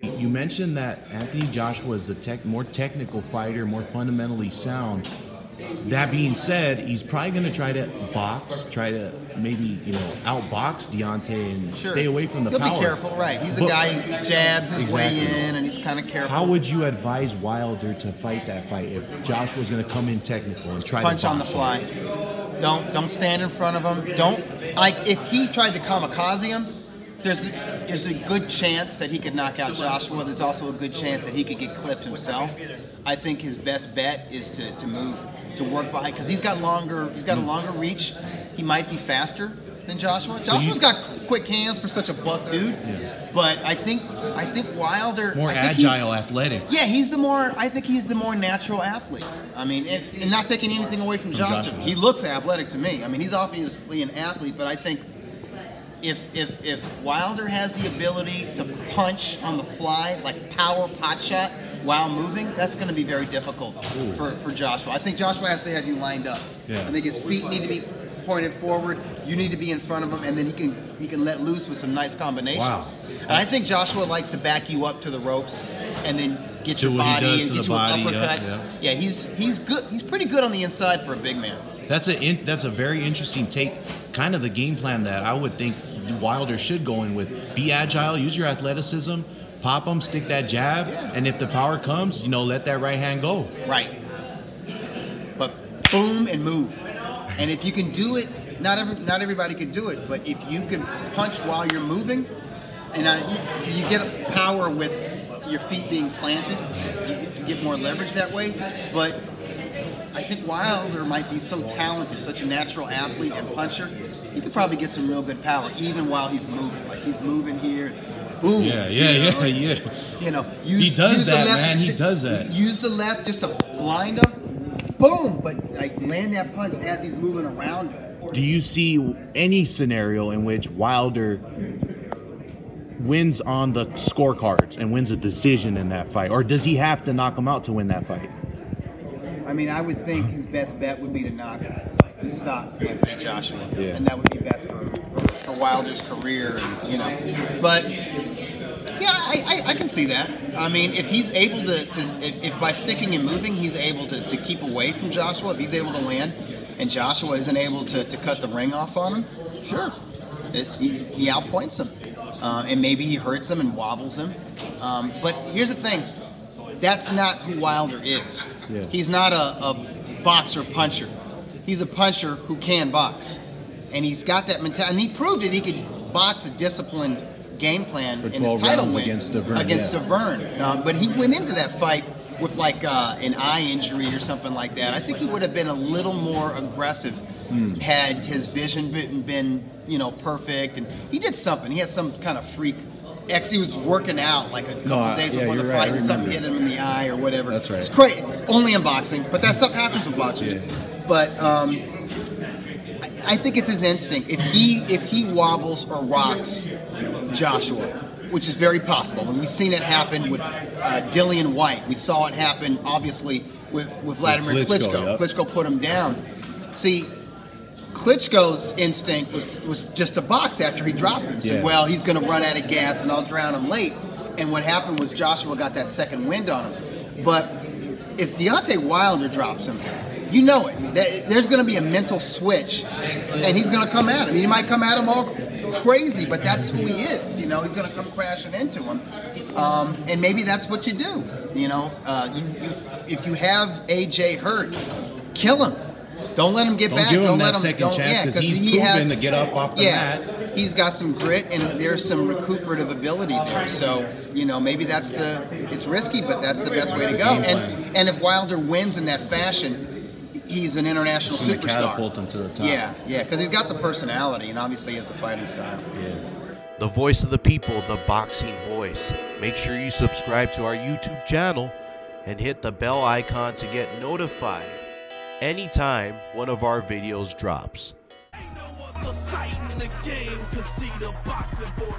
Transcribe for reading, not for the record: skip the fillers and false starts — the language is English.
You mentioned that Anthony Joshua is a more technical fighter, more fundamentally sound. That being said, he's probably going to try to try to maybe, you know, outbox Deontay and stay away from the power. He'll be careful, right? He's a guy who jabs his way in, and he's kind of careful. How would you advise Wilder to fight that fight if Joshua's going to come in technical and try punch to on the fly? Don't stand in front of him. Don't, like, if he tried to kamikaze him, there's a good chance that he could knock out Joshua. There's also a good chance that he could get clipped himself. I think his best bet is to move, to work behind, because he's got a longer reach. He might be faster than Joshua. Joshua's got quick hands for such a buff dude, but I think Wilder more agile, athletic. Yeah, I think he's the more natural athlete. I mean, and not taking anything away from Joshua. He looks athletic to me. I mean, he's obviously an athlete, but I think if Wilder has the ability to punch on the fly, like power pot shot while moving, that's going to be very difficult for Joshua. I think Joshua has to have you lined up. Yeah. I think his feet need to be pointed forward. You need to be in front of him, and then he can let loose with some nice combinations. Wow. And I think Joshua likes to back you up to the ropes and then get your body and get you with uppercuts. Yeah, he's good. He's pretty good on the inside for a big man. That's a very interesting take. Kind of the game plan that I would think Wilder should go in with. Be agile, use your athleticism, pop them, stick that jab, and if the power comes, you know, let that right hand go. Right. But boom and move. And if you can do it, not everybody can do it, but if you can punch while you're moving, and you get power with your feet being planted, you get more leverage that way. But I think Wilder might be so talented, such a natural athlete and puncher, he could probably get some real good power even while he's moving. Like he's moving here, boom. Yeah. You know, he does that, man. He does that. Use the left just to blind him, boom. But like land that punch as he's moving around. Do you see any scenario in which Wilder wins on the scorecards and wins a decision in that fight, or does he have to knock him out to win that fight? I mean, I would think his best bet would be to stop Anthony Joshua, and that would be best for Wilder's career, and you know. But yeah, I can see that. I mean, if he's able if by sticking and moving he's able to keep away from Joshua, if he's able to land, and Joshua isn't able to cut the ring off on him, sure, he outpoints him, and maybe he hurts him and wobbles him. But here's the thing. That's not who Wilder is. Yeah. He's not a boxer puncher. He's a puncher who can box. And he's got that mentality. And he proved it. He could box a disciplined game plan in his title win against DeVerne. But he went into that fight with like an eye injury or something like that. I think he would have been a little more aggressive had his vision been perfect. And he did something. He had some kind of freak. He was working out like a couple days before the fight, and something hit him in the eye or whatever. That's right. It's crazy. Only in boxing, but that stuff happens with boxers. Yeah. But I think it's his instinct. If he wobbles or rocks Joshua, which is very possible, and we've seen it happen with Dillian White. We saw it happen obviously with Vladimir Klitschko. Yep. Klitschko put him down. See, Klitschko's instinct was just to box after he dropped him. Said, well, he's going to run out of gas and I'll drown him late. And what happened was Joshua got that second wind on him. But if Deontay Wilder drops him, you know it. There's going to be a mental switch, and he's going to come at him. He might come at him all crazy, but that's who he is. You know, he's going to come crashing into him. And maybe that's what you do. You know, if you have AJ hurt, kill him. Don't let him get back. Don't let him second chance because he's proven to get up off the mat. He's got some grit and there's some recuperative ability there. So, you know, maybe it's risky, but that's the best way to go. And if Wilder wins in that fashion, he's an international superstar. Catapult him to the top. Yeah, because he's got the personality and obviously he has the fighting style. Yeah. The voice of the people, the Boxing Voice. Make sure you subscribe to our YouTube channel and hit the bell icon to get notified anytime one of our videos drops. Ain't no other sight in the game, 'cause see the Boxing Voice.